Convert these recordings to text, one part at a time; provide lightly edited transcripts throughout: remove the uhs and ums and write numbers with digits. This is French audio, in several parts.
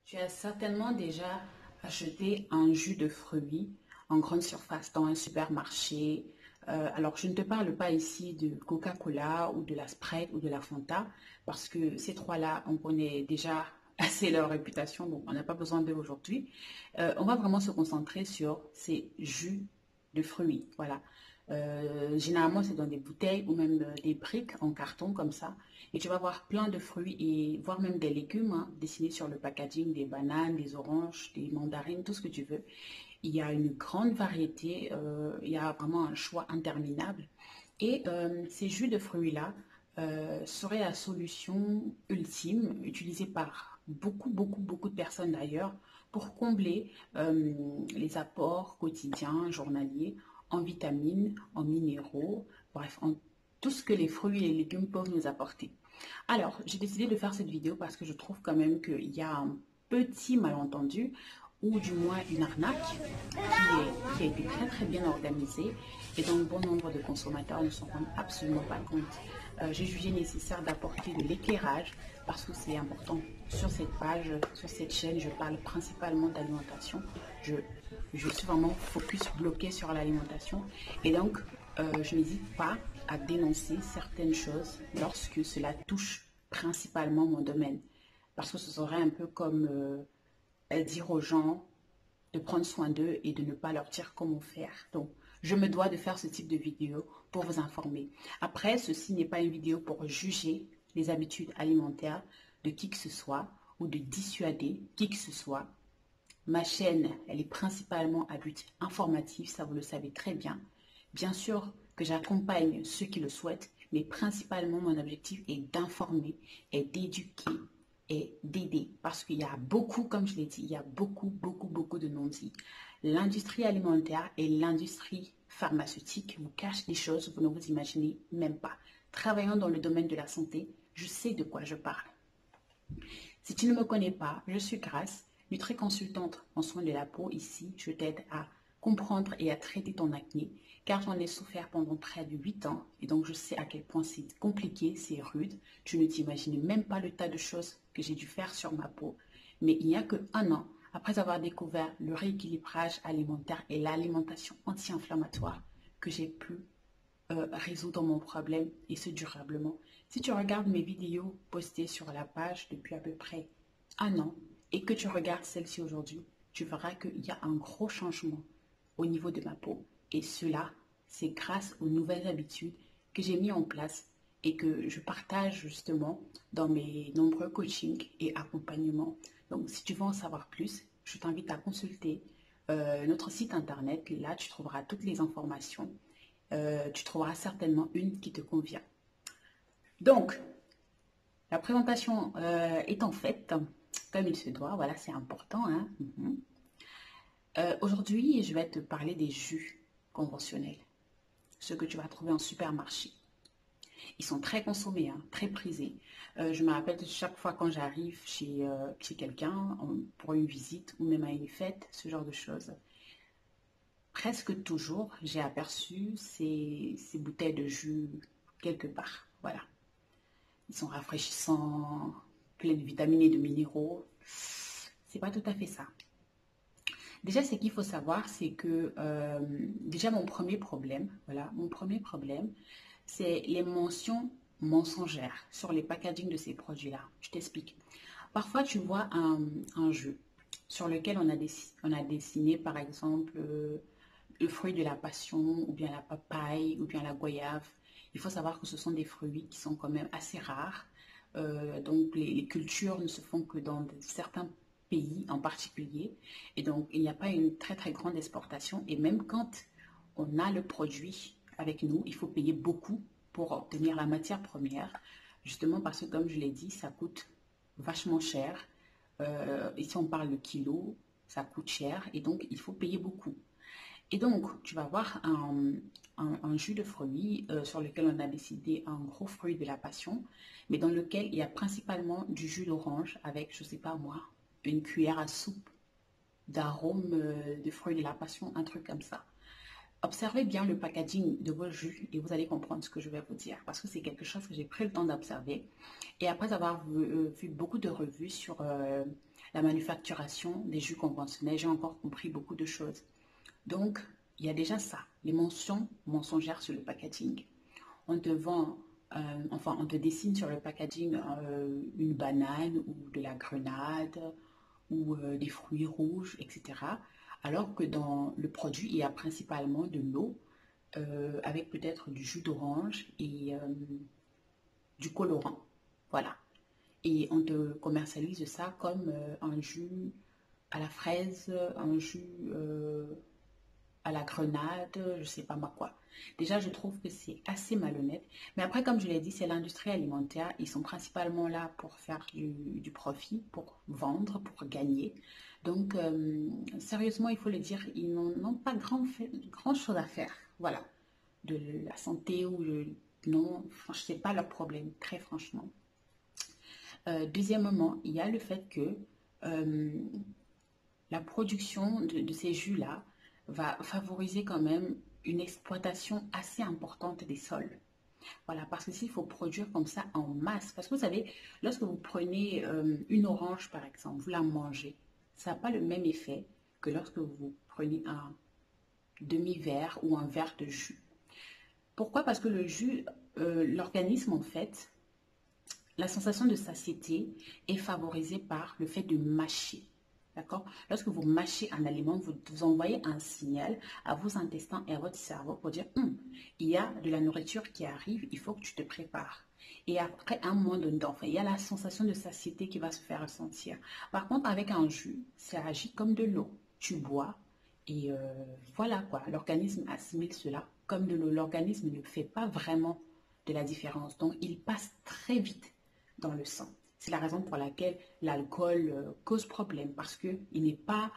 Tu as certainement déjà acheté un jus de fruits en grande surface dans un supermarché. Alors, je ne te parle pas ici de Coca-Cola ou de la Sprite ou de la Fanta parce que ces trois-là, on connaît déjà assez leur réputation, donc on n'a pas besoin d'eux aujourd'hui. On va vraiment se concentrer sur ces jus de fruits. Voilà. Généralement, c'est dans des bouteilles ou même des briques en carton comme ça. Et tu vas voir plein de fruits et voire même des légumes hein, dessinés sur le packaging, des bananes, des oranges, des mandarines, tout ce que tu veux. Il y a une grande variété, il y a vraiment un choix interminable. Et ces jus de fruits-là seraient la solution ultime, utilisée par beaucoup de personnes d'ailleurs, pour combler les apports quotidiens, journaliers, en vitamines, en minéraux, bref, en tout ce que les fruits et les légumes peuvent nous apporter. Alors, j'ai décidé de faire cette vidéo parce que je trouve quand même qu'il y a un petit malentendu ou du moins une arnaque qui a été très bien organisée et dont bon nombre de consommateurs ne s'en rendent absolument pas compte. J'ai jugé nécessaire d'apporter de l'éclairage parce que c'est important. Sur cette page, sur cette chaîne, je parle principalement d'alimentation. Je suis vraiment focus bloqué sur l'alimentation et donc je n'hésite pas à dénoncer certaines choses lorsque cela touche principalement mon domaine. Parce que ce serait un peu comme dire aux gens de prendre soin d'eux et de ne pas leur dire comment faire. Donc, je me dois de faire ce type de vidéo pour vous informer. Après, ceci n'est pas une vidéo pour juger les habitudes alimentaires de qui que ce soit ou de dissuader qui que ce soit. Ma chaîne, elle est principalement à but informatif, ça vous le savez très bien. Bien sûr que j'accompagne ceux qui le souhaitent, mais principalement mon objectif est d'informer, est d'éduquer et d'aider. Parce qu'il y a beaucoup, comme je l'ai dit, il y a beaucoup de non-dits. L'industrie alimentaire et l'industrie pharmaceutique vous cachent des choses que vous ne vous imaginez même pas. Travaillant dans le domaine de la santé, je sais de quoi je parle. Si tu ne me connais pas, je suis Grace, nutri-consultante en soins de la peau. Ici, je t'aide à comprendre et à traiter ton acné, car j'en ai souffert pendant près de 8 ans et donc je sais à quel point c'est compliqué, c'est rude. Tu ne t'imagines même pas le tas de choses que j'ai dû faire sur ma peau. Mais il n'y a que 1 an, après avoir découvert le rééquilibrage alimentaire et l'alimentation anti-inflammatoire, que j'ai pu résoudre mon problème et ce durablement. Si tu regardes mes vidéos postées sur la page depuis à peu près 1 an et que tu regardes celle-ci aujourd'hui, tu verras qu'il y a un gros changement au niveau de ma peau. Et cela, c'est grâce aux nouvelles habitudes que j'ai mis en place et que je partage justement dans mes nombreux coachings et accompagnements. Donc, si tu veux en savoir plus, je t'invite à consulter notre site internet. Là, tu trouveras toutes les informations. Tu trouveras certainement une qui te convient. Donc, la présentation étant faite, comme il se doit, voilà, c'est important. Hein. Aujourd'hui, je vais te parler des jus conventionnels, ceux que tu vas trouver en supermarché. Ils sont très consommés, hein, très prisés. Je me rappelle de chaque fois quand j'arrive chez quelqu'un pour une visite ou même à une fête, ce genre de choses. Presque toujours, j'ai aperçu ces bouteilles de jus quelque part. Voilà. Ils sont rafraîchissants, pleins de vitamines et de minéraux. C'est pas tout à fait ça. Déjà, ce qu'il faut savoir, c'est que déjà mon premier problème, voilà, mon premier problème, c'est les mentions mensongères sur les packagings de ces produits-là. Je t'explique. Parfois, tu vois un jus sur lequel on a dessiné, par exemple, le fruit de la passion, ou bien la papaye, ou bien la goyave. Il faut savoir que ce sont des fruits qui sont quand même assez rares. Donc, les cultures ne se font que dans certains pays en particulier. Et donc, il n'y a pas une très grande exportation. Et même quand on a le produit avec nous, il faut payer beaucoup pour obtenir la matière première. Justement parce que, comme je l'ai dit, ça coûte vachement cher. Ici, on parle de kilos, ça coûte cher. Et donc, il faut payer beaucoup. Et donc, tu vas avoir un jus de fruits sur lequel on a décidé un gros fruit de la passion, mais dans lequel il y a principalement du jus d'orange avec, je ne sais pas moi, une cuillère à soupe d'arôme de fruits de la passion, un truc comme ça. Observez bien le packaging de vos jus et vous allez comprendre ce que je vais vous dire parce que c'est quelque chose que j'ai pris le temps d'observer. Et après avoir vu beaucoup de revues sur la manufacturation des jus conventionnels, j'ai encore compris beaucoup de choses. Donc, il y a déjà ça, les mentions mensongères sur le packaging. On te vend, enfin, on te dessine sur le packaging une banane ou de la grenade ou des fruits rouges, etc. Alors que dans le produit, il y a principalement de l'eau avec peut-être du jus d'orange et du colorant. Voilà. Et on te commercialise ça comme un jus à la fraise, un jus à la grenade, je sais pas moi quoi. Déjà, je trouve que c'est assez malhonnête. Mais après, comme je l'ai dit, c'est l'industrie alimentaire. Ils sont principalement là pour faire du profit, pour vendre, pour gagner. Donc, sérieusement, il faut le dire, ils n'ont pas grand chose à faire. Voilà. De la santé ou le... Non, c'est pas leur problème, très franchement. Deuxièmement, il y a le fait que euh, la production de ces jus-là va favoriser quand même une exploitation assez importante des sols. Voilà, parce que s'il faut produire comme ça en masse, parce que vous savez, lorsque vous prenez une orange par exemple, vous la mangez, ça n'a pas le même effet que lorsque vous prenez un demi-verre ou un verre de jus. Pourquoi? Parce que le jus, l'organisme en fait, la sensation de satiété est favorisée par le fait de mâcher. D'accord? Lorsque vous mâchez un aliment, vous envoyez un signal à vos intestins et à votre cerveau pour dire il y a de la nourriture qui arrive, il faut que tu te prépares. Et après un moment donné, enfin, il y a la sensation de satiété qui va se faire ressentir. Par contre, avec un jus, ça agit comme de l'eau. Tu bois et voilà quoi. L'organisme assimile cela comme de l'eau. L'organisme ne fait pas vraiment de la différence. Donc, il passe très vite dans le sang. C'est la raison pour laquelle l'alcool cause problème parce que il n'est pas,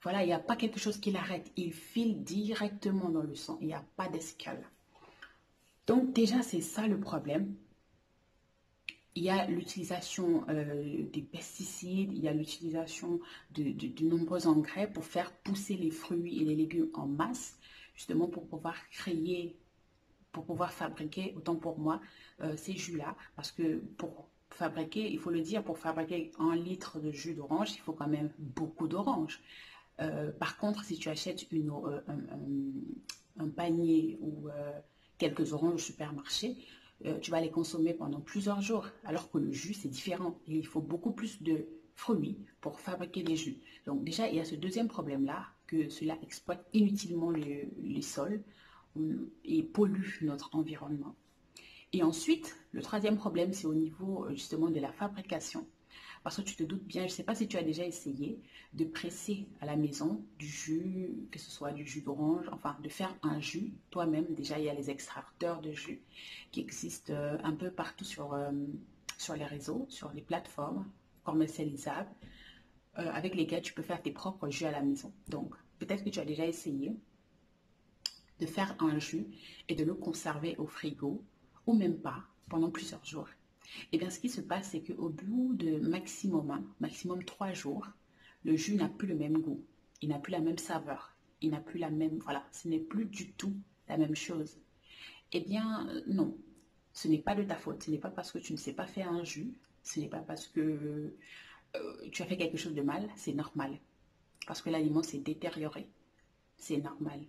voilà, il n'y a pas quelque chose qui l'arrête. Il file directement dans le sang. Il n'y a pas d'escale. Donc déjà, c'est ça le problème. Il y a l'utilisation des pesticides, il y a l'utilisation de nombreux engrais pour faire pousser les fruits et les légumes en masse, justement pour pouvoir créer, pour pouvoir fabriquer, autant pour moi, ces jus-là. Parce que pour fabriquer, il faut le dire, pour fabriquer 1 litre de jus d'orange, il faut quand même beaucoup d'oranges. Par contre, si tu achètes un panier ou quelques oranges au supermarché, tu vas les consommer pendant plusieurs jours, alors que le jus, c'est différent. Et il faut beaucoup plus de fruits pour fabriquer des jus. Donc déjà, il y a ce deuxième problème-là, que cela exploite inutilement les sols et pollue notre environnement. Et ensuite, le troisième problème, c'est au niveau justement de la fabrication. Parce que tu te doutes bien, je ne sais pas si tu as déjà essayé de presser à la maison du jus, que ce soit du jus d'orange, enfin de faire un jus toi-même. Déjà, il y a les extracteurs de jus qui existent un peu partout sur les réseaux, sur les plateformes commercialisables, avec lesquelles tu peux faire tes propres jus à la maison. Donc, peut-être que tu as déjà essayé de faire un jus et de le conserver au frigo, ou même pas, pendant plusieurs jours. Et bien, ce qui se passe, c'est qu'au bout de maximum 3 jours, le jus n'a plus le même goût, il n'a plus la même saveur, il n'a plus la même, voilà, ce n'est plus du tout la même chose. Eh bien, non, ce n'est pas de ta faute, ce n'est pas parce que tu ne sais pas faire un jus, ce n'est pas parce que tu as fait quelque chose de mal, c'est normal. Parce que l'aliment s'est détérioré, c'est normal.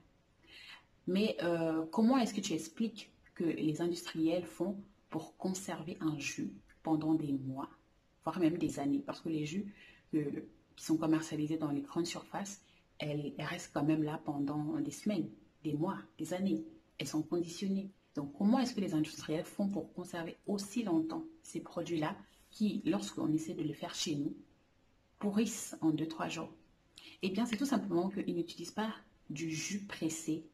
Mais comment est-ce que tu expliques que les industriels font pour conserver un jus pendant des mois, voire même des années? Parce que les jus qui sont commercialisés dans les grandes surfaces, elles restent quand même là pendant des semaines, des mois, des années. Elles sont conditionnées. Donc comment est-ce que les industriels font pour conserver aussi longtemps ces produits-là qui, lorsqu'on essaie de les faire chez nous, pourrissent en 2 3 jours? Eh bien, c'est tout simplement qu'ils n'utilisent pas du jus pressé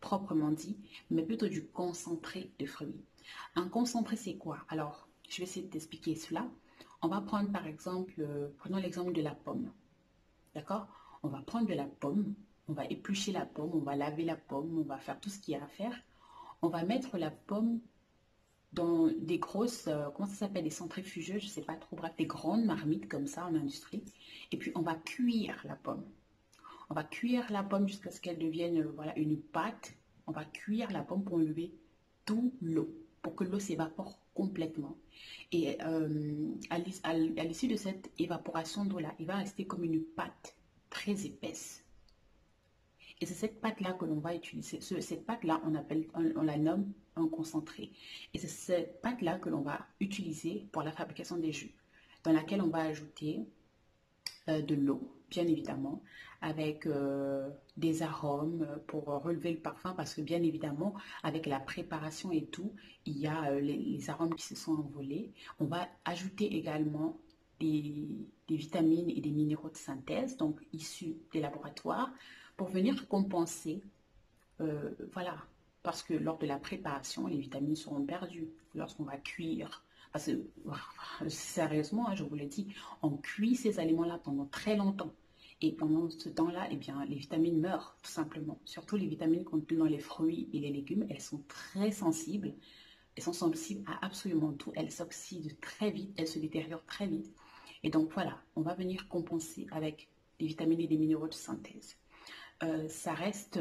proprement dit, mais plutôt du concentré de fruits. Un concentré, c'est quoi? Alors, je vais essayer de t'expliquer cela. On va prendre par exemple, prenons l'exemple de la pomme. D'accord? On va prendre de la pomme, on va éplucher la pomme, on va laver la pomme, on va faire tout ce qu'il y a à faire. On va mettre la pomme dans des grosses, comment ça s'appelle, des centrifugeuses, je ne sais pas trop, bref, des grandes marmites comme ça en industrie. Et puis on va cuire la pomme. On va cuire la pomme jusqu'à ce qu'elle devienne voilà, une pâte. On va cuire la pomme pour enlever tout l'eau, pour que l'eau s'évapore complètement. Et à l'issue de cette évaporation d'eau-là, il va rester comme une pâte très épaisse. Et c'est cette pâte-là que l'on va utiliser. Cette pâte-là, on la nomme un concentré. Et c'est cette pâte-là que l'on va utiliser pour la fabrication des jus, dans laquelle on va ajouter de l'eau, bien évidemment, avec des arômes pour relever le parfum, parce que bien évidemment, avec la préparation et tout, il y a les arômes qui se sont envolés. On va ajouter également des vitamines et des minéraux de synthèse, donc issus des laboratoires, pour venir compenser, voilà, parce que lors de la préparation, les vitamines seront perdues lorsqu'on va cuire. Parce que, sérieusement, je vous le dis, on cuit ces aliments-là pendant très longtemps. Et pendant ce temps-là, eh bien, les vitamines meurent, tout simplement. Surtout les vitamines contenues dans les fruits et les légumes, elles sont très sensibles. Elles sont sensibles à absolument tout. Elles s'oxydent très vite, elles se détériorent très vite. Et donc, voilà, on va venir compenser avec des vitamines et des minéraux de synthèse. Ça reste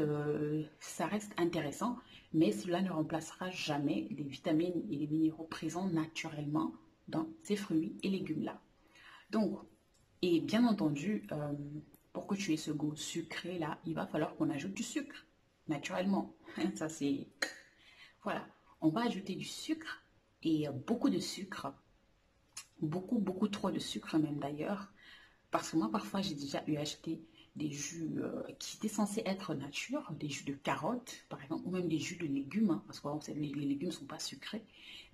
intéressant, mais cela ne remplacera jamais les vitamines et les minéraux présents naturellement dans ces fruits et légumes-là. Donc, et bien entendu, pour que tu aies ce goût sucré là, il va falloir qu'on ajoute du sucre, naturellement. Ça c'est... Voilà, on va ajouter du sucre et beaucoup de sucre, beaucoup, beaucoup trop de sucre même d'ailleurs, parce que moi parfois j'ai déjà eu acheté des jus qui étaient censés être nature, des jus de carottes par exemple, ou même des jus de légumes, hein, parce que les légumes ne sont pas sucrés,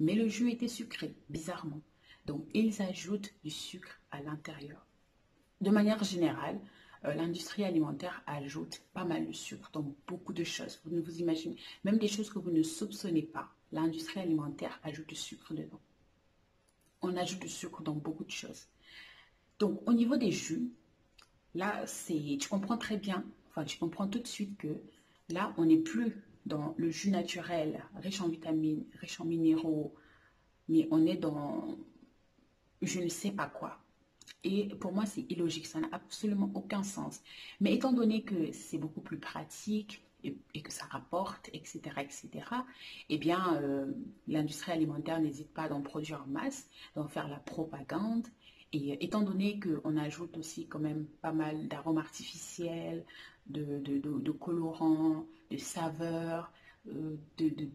mais le jus était sucré, bizarrement. Donc ils ajoutent du sucre à l'intérieur. De manière générale, l'industrie alimentaire ajoute pas mal de sucre dans beaucoup de choses. Vous ne vous imaginez, même des choses que vous ne soupçonnez pas, l'industrie alimentaire ajoute du sucre dedans. On ajoute du sucre dans beaucoup de choses. Donc au niveau des jus, là, tu comprends très bien, enfin, tu comprends tout de suite que là, on n'est plus dans le jus naturel, riche en vitamines, riche en minéraux, mais on est dans je ne sais pas quoi. Et pour moi, c'est illogique, ça n'a absolument aucun sens. Mais étant donné que c'est beaucoup plus pratique et que ça rapporte, etc., etc., eh bien, l'industrie alimentaire n'hésite pas d'en produire en masse, d'en faire la propagande. Et étant donné qu'on ajoute aussi quand même pas mal d'arômes artificiels, de colorants, de saveurs,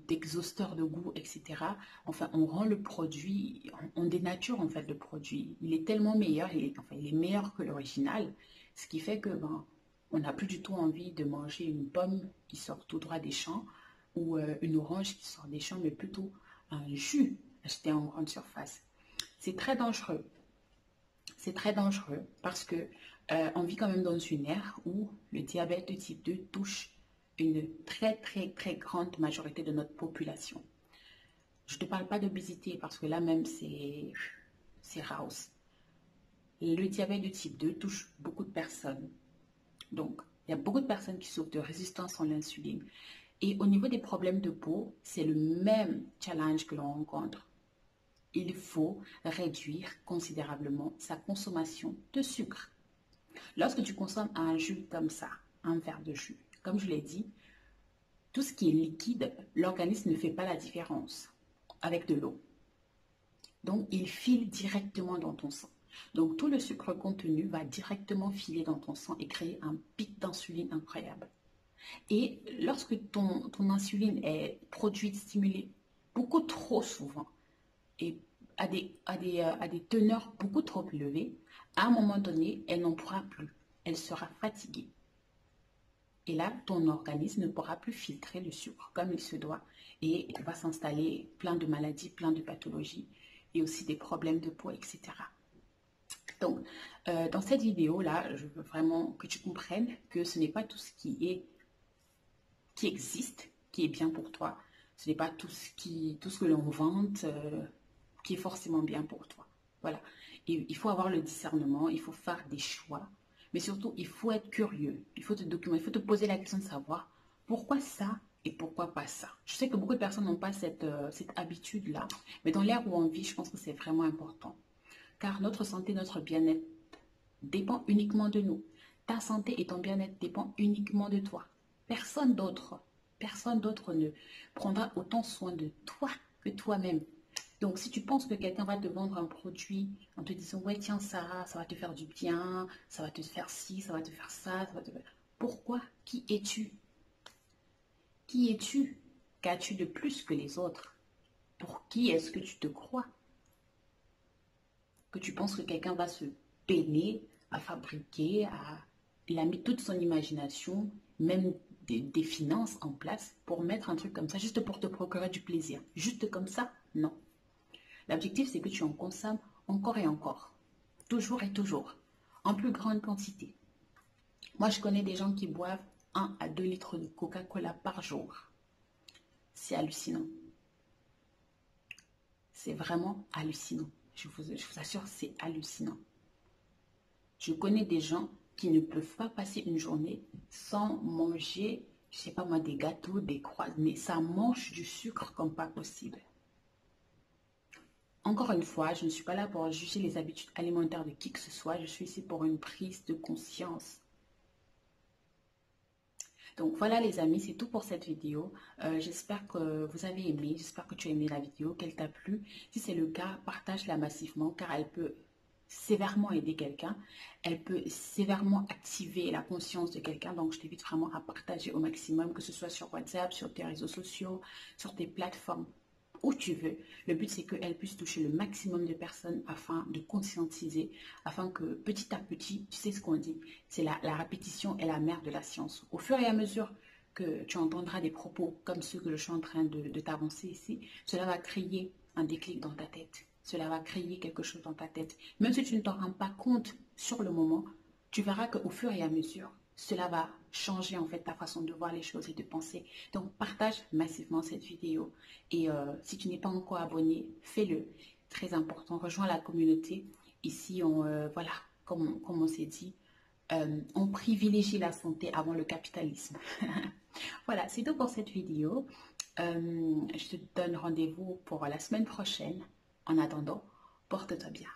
d'exhausteurs de goût, etc. Enfin, on rend le produit, on dénature en fait le produit. Il est tellement meilleur, il est meilleur que l'original, ce qui fait que on n'a plus du tout envie de manger une pomme qui sort tout droit des champs ou une orange qui sort des champs, mais plutôt un jus acheté en grande surface. C'est très dangereux. C'est très dangereux parce que on vit quand même dans une ère où le diabète de type 2 touche une très très très grande majorité de notre population. Je ne te parle pas d'obésité parce que là même c'est house. Le diabète de type 2 touche beaucoup de personnes. Donc, il y a beaucoup de personnes qui souffrent de résistance à l'insuline. Et au niveau des problèmes de peau, c'est le même challenge que l'on rencontre. Il faut réduire considérablement sa consommation de sucre. Lorsque tu consommes un jus comme ça, un verre de jus, comme je l'ai dit, tout ce qui est liquide, l'organisme ne fait pas la différence avec de l'eau. Donc, il file directement dans ton sang. Donc, tout le sucre contenu va directement filer dans ton sang et créer un pic d'insuline incroyable. Et lorsque ton insuline est produite, stimulée beaucoup trop souvent et à des teneurs beaucoup trop élevées, à un moment donné, elle n'en pourra plus. Elle sera fatiguée. Et là, ton organisme ne pourra plus filtrer le sucre comme il se doit. Et il va s'installer plein de maladies, plein de pathologies et aussi des problèmes de peau, etc. Donc, dans cette vidéo-là, je veux vraiment que tu comprennes que ce n'est pas tout ce qui existe qui est bien pour toi. Ce n'est pas tout ce que l'on vante qui est forcément bien pour toi. Voilà. Et il faut avoir le discernement, il faut faire des choix. Mais surtout, il faut être curieux, il faut te documenter, il faut te poser la question de savoir pourquoi ça et pourquoi pas ça. Je sais que beaucoup de personnes n'ont pas cette habitude-là, mais dans l'ère où on vit, je pense que c'est vraiment important. Car notre santé, notre bien-être dépend uniquement de nous. Ta santé et ton bien-être dépendent uniquement de toi. Personne d'autre ne prendra autant soin de toi que toi-même. Donc, si tu penses que quelqu'un va te vendre un produit en te disant, ouais, tiens, ça va te faire du bien, ça va te faire ci, ça va te faire ça, ça va te faire... Pourquoi? Qui es-tu? Qui es-tu? Qu'as-tu de plus que les autres? Pour qui est-ce que tu te crois? Que tu penses que quelqu'un va se peiner à fabriquer, il a mis toute son imagination, même des finances en place pour mettre un truc comme ça, juste pour te procurer du plaisir. Juste comme ça? Non. L'objectif, c'est que tu en consommes encore et encore. Toujours et toujours. En plus grande quantité. Moi, je connais des gens qui boivent 1 à 2 litres de Coca-Cola par jour. C'est hallucinant. C'est vraiment hallucinant. Je vous assure, c'est hallucinant. Je connais des gens qui ne peuvent pas passer une journée sans manger, je sais pas moi, des gâteaux, des croissants, mais ça mange du sucre comme pas possible. Encore une fois, je ne suis pas là pour juger les habitudes alimentaires de qui que ce soit, je suis ici pour une prise de conscience. Donc voilà les amis, c'est tout pour cette vidéo. J'espère que vous avez aimé, j'espère que tu as aimé la vidéo, qu'elle t'a plu. Si c'est le cas, partage-la massivement car elle peut sévèrement aider quelqu'un. Elle peut sévèrement activer la conscience de quelqu'un. Donc je t'invite vraiment à partager au maximum, que ce soit sur WhatsApp, sur tes réseaux sociaux, sur tes plateformes, où tu veux. Le but, c'est qu'elle puisse toucher le maximum de personnes afin de conscientiser, afin que petit à petit, tu sais ce qu'on dit, c'est la répétition est la mère de la science. Au fur et à mesure que tu entendras des propos comme ceux que je suis en train de t'avancer ici, cela va créer un déclic dans ta tête. Cela va créer quelque chose dans ta tête. Même si tu ne t'en rends pas compte sur le moment, tu verras qu'au fur et à mesure, cela va changer en fait ta façon de voir les choses et de penser. Donc partage massivement cette vidéo et si tu n'es pas encore abonné, fais-le. Très important, rejoins la communauté. Ici, voilà, comme on s'est dit, on privilégie la santé avant le capitalisme. Voilà, c'est tout pour cette vidéo. Je te donne rendez-vous pour la semaine prochaine. En attendant, porte-toi bien.